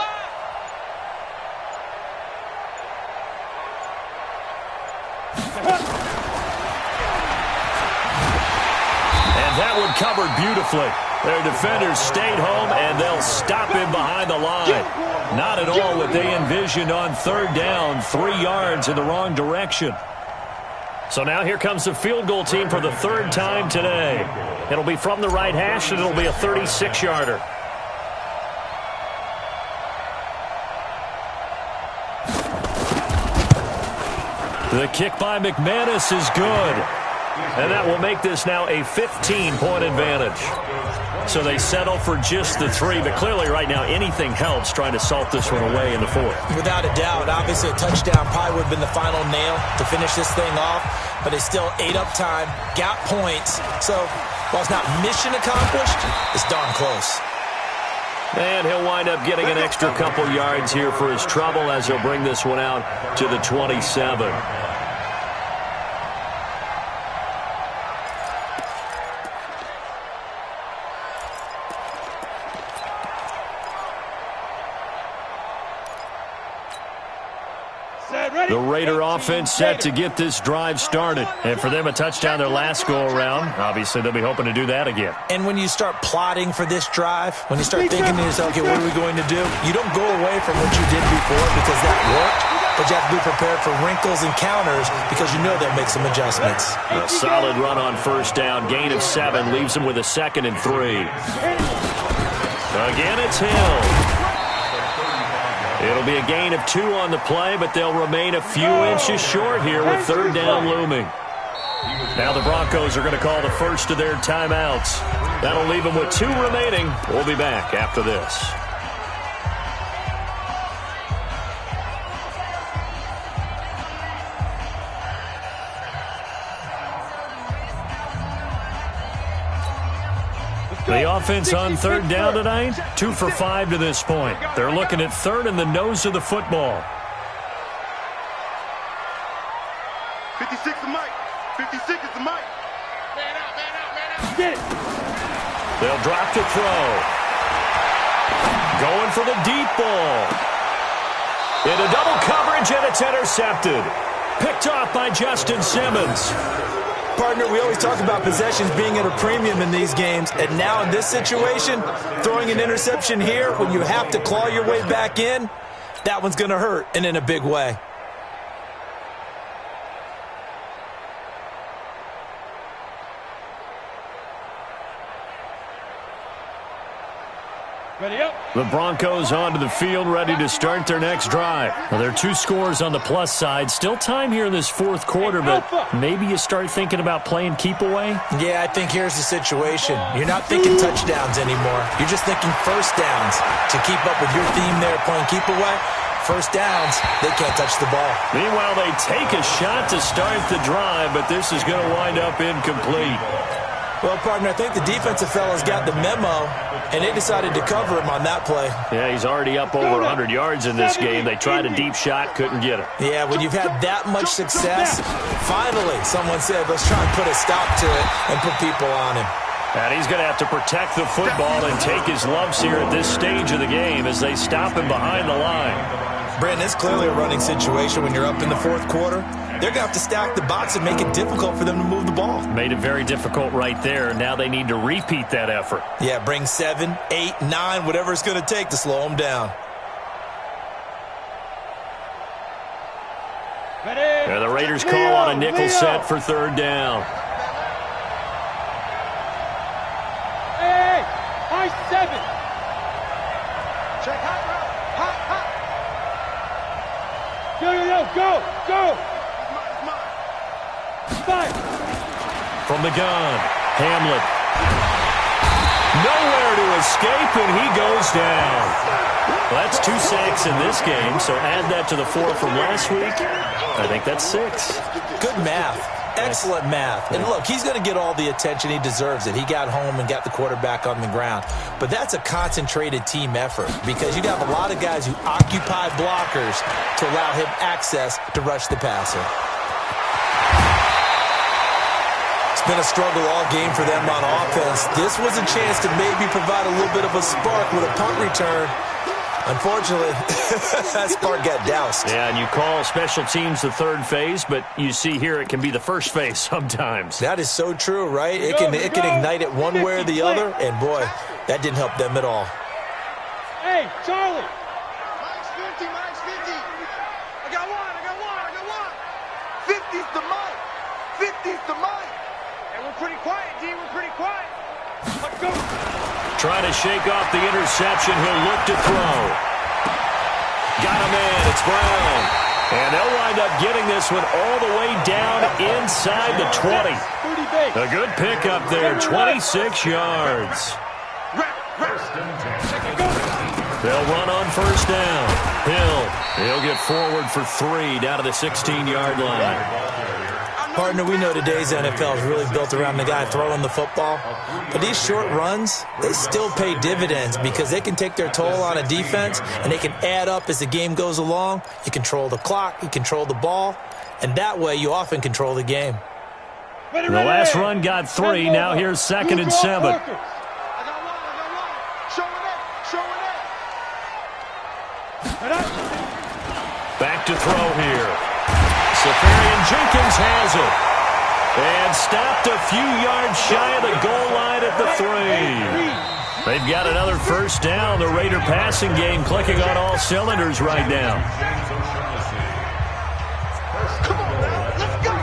And that one covered beautifully. Their defenders stayed home, and they'll stop him behind the line. Not at all what they envisioned on 3rd down, 3 yards in the wrong direction. So now here comes the field goal team for the 3rd time today. It'll be from the right hash, and it'll be a 36-yarder. The kick by McManus is good. And that will make this now a 15-point advantage. So they settle for just the 3, but clearly right now anything helps trying to salt this one away in the 4th. Without a doubt, obviously a touchdown probably would have been the final nail to finish this thing off, but they still ate up time, got points. So while it's not mission accomplished, it's darn close. And he'll wind up getting an extra couple yards here for his trouble as he'll bring this one out to the 27. The Raider offense set to get this drive started. And for them, a touchdown their last go-around. Obviously, they'll be hoping to do that again. And when you start plotting for this drive, when you start thinking to yourself, okay, what are we going to do? You don't go away from what you did before because that worked, but you have to be prepared for wrinkles and counters because you know they'll make some adjustments. A solid run on first down. Gain of 7 leaves them with a 2nd and 3. Again, it's Hill. It'll be a gain of 2 on the play, but they'll remain a few inches short here with 3rd down looming. Now the Broncos are going to call the first of their timeouts. That'll leave them with 2 remaining. We'll be back after this. The offense on 3rd down tonight, 2 for 5 to this point. They're looking at 3rd and the nose of the football. 56 is Mike. 56 is the Mike. Man out. Get it. They'll drop to throw. Going for the deep ball. Into double coverage, and it's intercepted. Picked off by Justin Simmons. Partner, we always talk about possessions being at a premium in these games, and now in this situation, throwing an interception here when you have to claw your way back in, that one's going to hurt, and in a big way. Ready up. The Broncos onto the field, ready to start their next drive. Well, there are 2 scores on the plus side. Still time here in this 4th quarter, but maybe you start thinking about playing keep away? Yeah, I think here's the situation. You're not thinking touchdowns anymore. You're just thinking first downs. To keep up with your theme there, playing keep away, first downs, they can't touch the ball. Meanwhile, they take a shot to start the drive, but this is going to wind up incomplete. Well, partner, I think the defensive fellas got the memo, And they decided to cover him on that play. Yeah, he's already up over 100 yards in this game. They tried a deep shot, couldn't get him. Yeah, when you've had that much success, finally someone said, let's try and put a stop to it and put people on him. And he's going to have to protect the football and take his lumps here at this stage of the game as they stop him behind the line. Brandon, it's clearly a running situation when you're up in the fourth quarter. They're going to have to stack the box and make it difficult for them to move the ball. Made it very difficult right there. Now they need to repeat that effort. Yeah, bring 7, 8, 9, whatever it's going to take to slow them down. And the Raiders call on a nickel set for third down. Hey, high 7. Check hot, hot. Go. Five. From the gun, Hamlet. Nowhere to escape, and he goes down. Well, that's 2 sacks in this game, so add that to the 4 from last week. I think that's 6. Good math. Excellent math. And look, he's going to get all the attention. He deserves it. He got home and got the quarterback on the ground. But that's a concentrated team effort because you have a lot of guys who occupy blockers to allow him access to rush the passer. It's been a struggle all game for them on offense. This was a chance to maybe provide a little bit of a spark with a punt return. Unfortunately, that spark got doused. Yeah, and you call special teams the third phase, but you see here it can be the first phase sometimes. That is so true, right? It can ignite it one way or the other, and boy, that didn't help them at all. Hey, Charlie. Mine's 50. I got one. 50's the mic. 50's the mic. And we're pretty quiet, D. We're pretty quiet. Let's go. Trying to shake off the interception. He'll look to throw. Got him in. It's Brown. And they'll wind up getting this one all the way down inside the 20. A good pickup there. 26 yards. They'll run on first down. He'll get forward for 3 down to the 16-yard line. Partner, we know today's NFL is really built around the guy throwing the football. But these short runs, they still pay dividends because they can take their toll on a defense and they can add up as the game goes along. You control the clock, you control the ball, and that way you often control the game. The last run got 3. Now here's 2nd and 7. I got one. Showing it. Back to throw here. Safarian Jenkins has it. And stopped a few yards shy of the goal line at the 3. They've got another first down. The Raider passing game clicking on all cylinders right now. Come on, man. Let's go.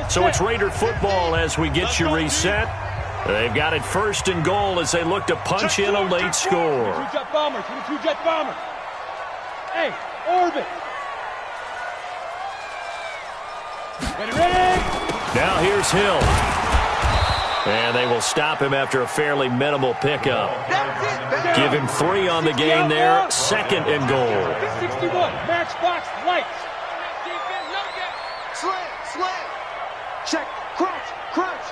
So it's Raider football as we get you reset. They've got it 1st and goal as they look to punch in a late score. Two-jet bombers. Hey, orbit. Ready. Now here's Hill. And they will stop him after a fairly minimal pickup. Give him 3 on the game there. 2nd and goal. 61, matchbox lights. Slam. Check. Crunch.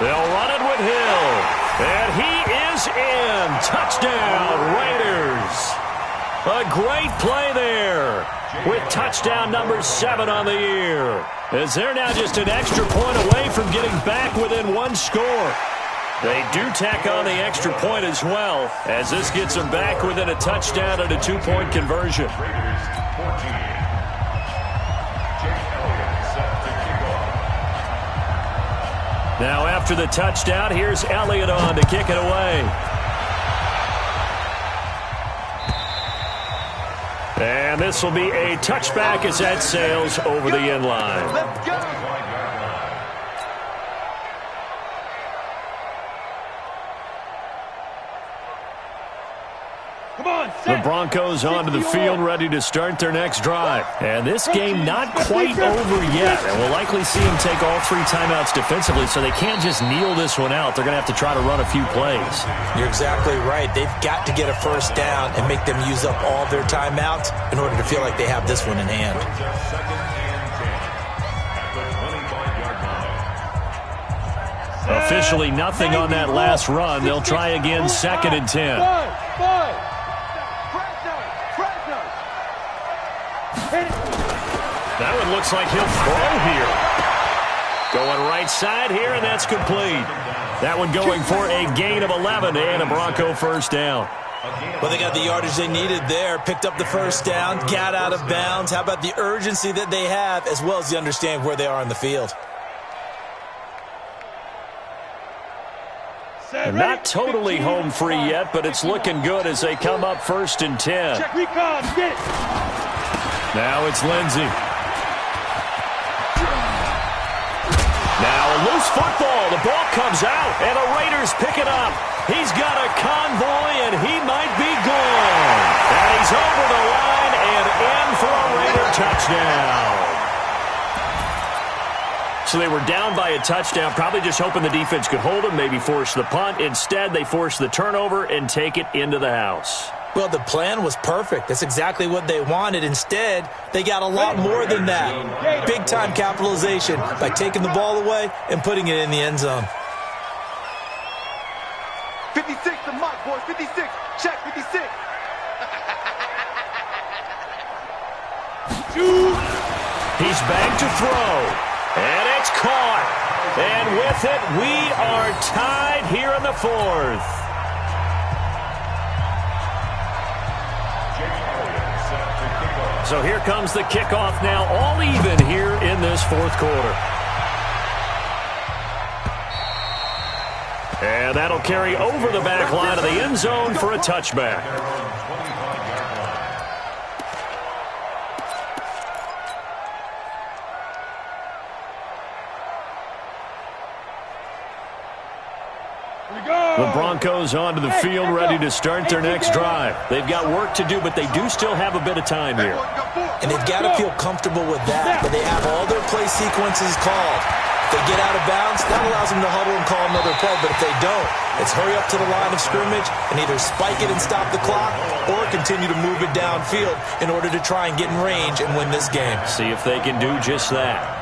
They'll run it with Hill. And he is in. Touchdown, Raiders. A great play there with touchdown number 7 on the year. As they're now just an extra point away from getting back within 1 score. They do tack on the extra point as well as this gets them back within a touchdown and a 2-point conversion. Raiders 14. Now after the touchdown, here's Elliott on to kick it away. And this will be a touchback as that sails over the end line. Let's go. The Broncos onto the field, ready to start their next drive. And this game not quite over yet. And we'll likely see them take all 3 timeouts defensively, so they can't just kneel this one out. They're going to have to try to run a few plays. You're exactly right. They've got to get a first down and make them use up all their timeouts in order to feel like they have this one in hand. Officially nothing on that last run. They'll try again, 2nd and 10. That one looks like he'll throw here. Going right side here, and that's complete. That one going for a gain of 11 and a Bronco first down. Well, they got the yardage they needed there, picked up the first down, got out of bounds. How about the urgency that they have, as well as the understand where they are on the field? And not totally home free yet, but it's looking good as they come up 1st and 10. Check recon, get it. Now it's Lindsey. Now a loose football. The ball comes out, and the Raiders pick it up. He's got a convoy, and he might be gone. And he's over the line and in for a Raider touchdown. So they were down by a touchdown, probably just hoping the defense could hold them, maybe force the punt. Instead, they force the turnover and take it into the house. Well, the plan was perfect. That's exactly what they wanted. Instead, they got a lot more than that. Big-time capitalization by taking the ball away and putting it in the end zone. 56 to Mike, boys. 56. Check, 56. He's back to throw. And it's caught. And with it, we are tied here in the 4th. So here comes the kickoff now, all even here in this 4th quarter. And that'll carry over the back line of the end zone for a touchback. The Broncos onto the field, ready to start their next drive. They've got work to do, but they do still have a bit of time here. And they've got to feel comfortable with that, but they have all their play sequences called. If they get out of bounds, that allows them to huddle and call another play, but if they don't, it's hurry up to the line of scrimmage and either spike it and stop the clock or continue to move it downfield in order to try and get in range and win this game. See if they can do just that.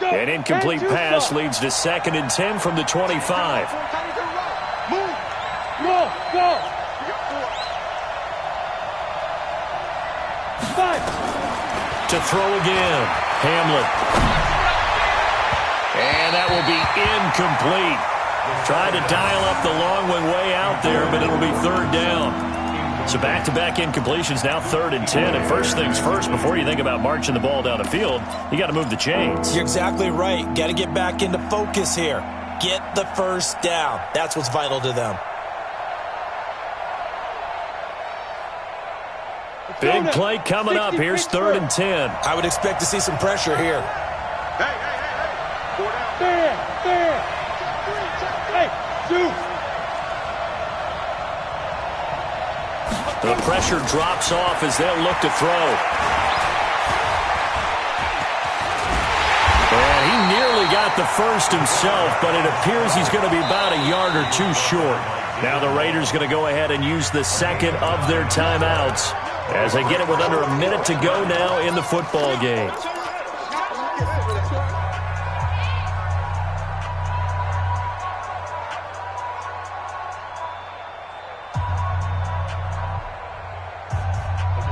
An incomplete pass leads to 2nd and 10 from the 25. Move. Go. Go. 5. To throw again. Hamlet. And that will be incomplete. Tried to dial up the long one way out there, but it'll be 3rd down. So back-to-back incompletions, now 3rd and 10. And first things first, before you think about marching the ball down the field, you got to move the chains. You're exactly right. Got to get back into focus here. Get the first down. That's what's vital to them. Big play coming up. Here's 3rd and 10. I would expect to see some pressure here. Hey. 4 down. There. Hey, shoot. The pressure drops off as they'll look to throw. And he nearly got the first himself, but it appears he's going to be about a yard or 2 short. Now the Raiders going to go ahead and use the 2nd of their timeouts as they get it with under a minute to go now in the football game.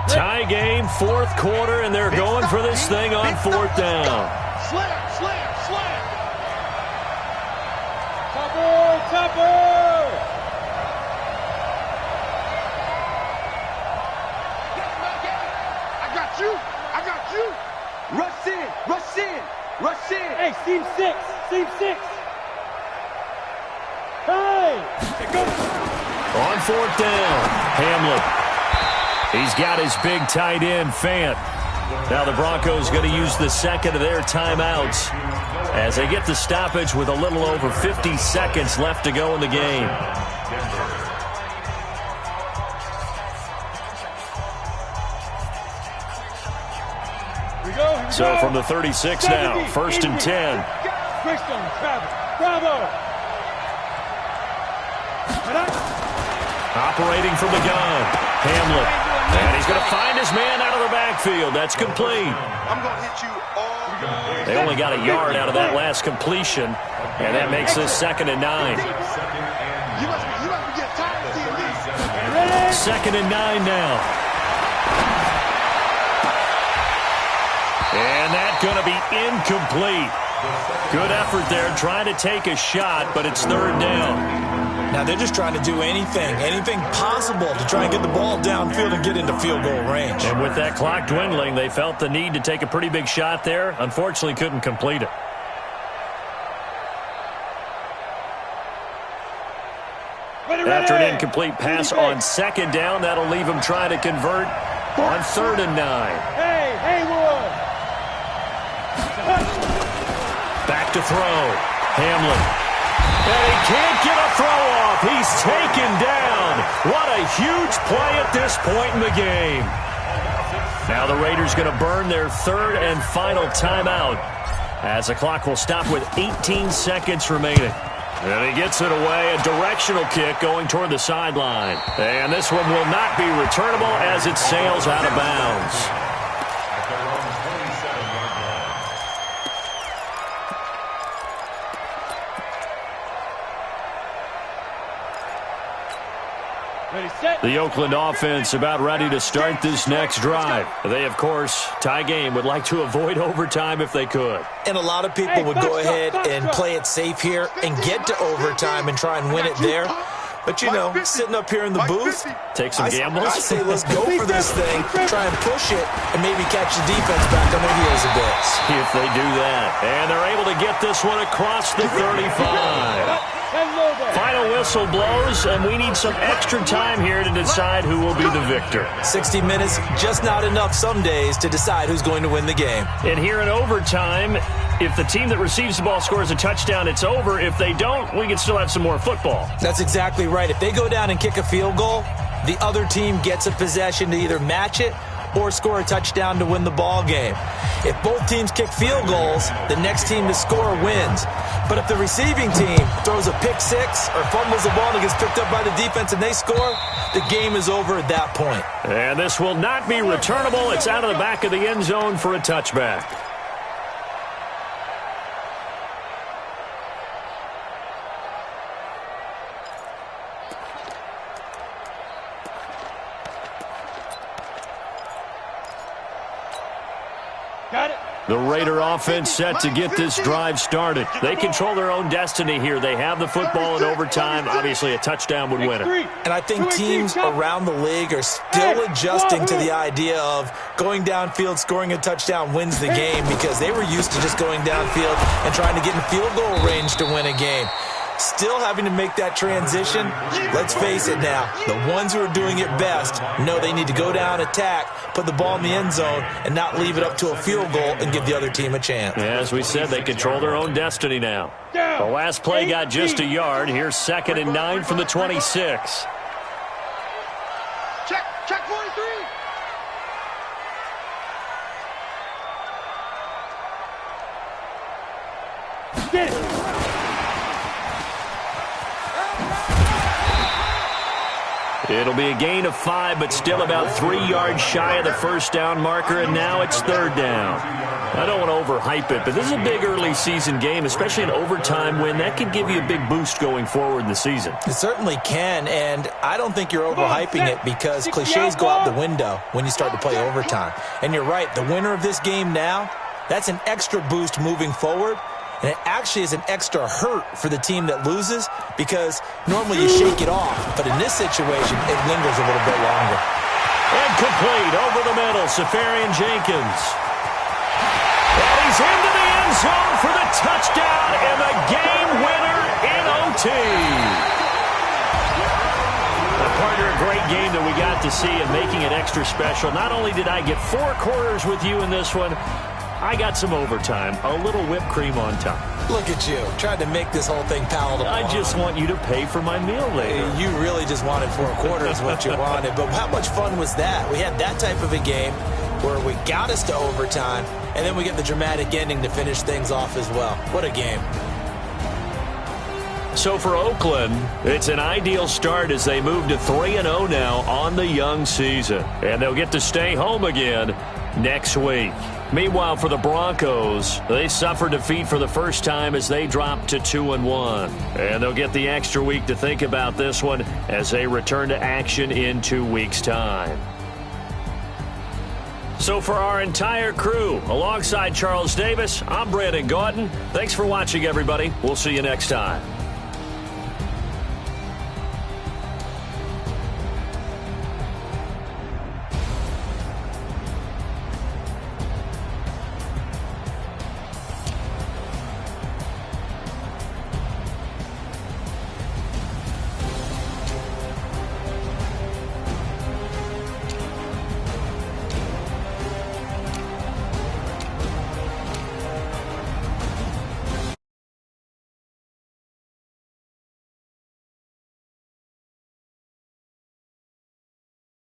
Tie game, 4th quarter, and they're going for this thing on 4th down. Slam. Topper. I got you. Rush in. Hey, seam 6. Hey. On 4th down, Hamlet. He's got his big tight end, Fant. Now the Broncos going to use the second of their timeouts as they get the stoppage with a little over 50 seconds left to go in the game. So from the 36 now, 1st and 10. Operating from the gun, Hamlet. And he's going to find his man out of the backfield. That's complete. I'm going to hit you all. They only got a yard out of that last completion, and that makes this 2nd and 9. You must be getting tired of seeing me. 2nd and 9 now. And that's going to be incomplete. Good effort there, trying to take a shot, but it's 3rd down. Now they're just trying to do anything possible to try and get the ball downfield and get into field goal range. And with that clock dwindling, they felt the need to take a pretty big shot there. Unfortunately, couldn't complete it. After an incomplete pass on 2nd down, that'll leave him trying to convert on 3rd and 9. Hey, Haywood! Back to throw. Hamlin. And he can't get a throw off. He's taken down. What a huge play at this point in the game. Now the Raiders going to burn their 3rd and final timeout as the clock will stop with 18 seconds remaining. And he gets it away, a directional kick going toward the sideline. And this one will not be returnable as it sails out of bounds. The Oakland offense about ready to start this next drive. They, of course, tie game, would like to avoid overtime if they could. And a lot of people would go ahead and play it safe here and get to overtime and try and win it there. But, you know, sitting up here in the booth, take some gambles. I say let's go for this thing, try and push it, and maybe catch the defense back on their heels a bit. See if they do that. And they're able to get this one across the 35. Final whistle blows, and we need some extra time here to decide who will be the victor. 60 minutes, just not enough some days to decide who's going to win the game. And here in overtime, if the team that receives the ball scores a touchdown, it's over. If they don't, we can still have some more football. That's exactly right. If they go down and kick a field goal, the other team gets a possession to either match it or score a touchdown to win the ball game. If both teams kick field goals, the next team to score wins. But if the receiving team throws a pick six or fumbles the ball and it gets picked up by the defense and they score, the game is over at that point. And this will not be returnable. It's out of the back of the end zone for a touchback. The Raider offense set to get this drive started. They control their own destiny here. They have the football in overtime. Obviously, a touchdown would win it. And I think teams around the league are still adjusting to the idea of going downfield, scoring a touchdown wins the game, because they were used to just going downfield and trying to get in field goal range to win a game. Still having to make that transition. Let's face it now, the ones who are doing it best know they need to go down, attack, put the ball in the end zone, and not leave it up to a field goal and give the other team a chance. Yeah, as we said, they control their own destiny now. The last play got just a yard. Here's 2nd and 9 from the 26. Check 43. Get it. It'll be a gain of 5, but still about 3 yards shy of the first down marker, and now it's 3rd down. I don't want to overhype it, but this is a big early season game, especially an overtime win. That could give you a big boost going forward in the season. It certainly can, and I don't think you're overhyping it because cliches go out the window when you start to play overtime. And you're right, the winner of this game now, that's an extra boost moving forward. And it actually is an extra hurt for the team that loses, because normally you shake it off. But in this situation, it lingers a little bit longer. And complete over the middle, Safarian Jenkins. And he's into the end zone for the touchdown and the game winner in OT. Partner, a great game that we got to see and making it extra special. Not only did I get 4 quarters with you in this one, I got some overtime, a little whipped cream on top. Look at you, trying to make this whole thing palatable. I just want you to pay for my meal later. You really just wanted 4 quarters what you wanted. But how much fun was that? We had that type of a game where we got us to overtime, and then we get the dramatic ending to finish things off as well. What a game. So for Oakland, it's an ideal start as they move to 3-0 now on the young season. And they'll get to stay home again next week. Meanwhile, for the Broncos, they suffered defeat for the first time as they dropped to 2-1. And they'll get the extra week to think about this one as they return to action in 2 weeks' time. So for our entire crew, alongside Charles Davis, I'm Brandon Gaudin. Thanks for watching, everybody. We'll see you next time.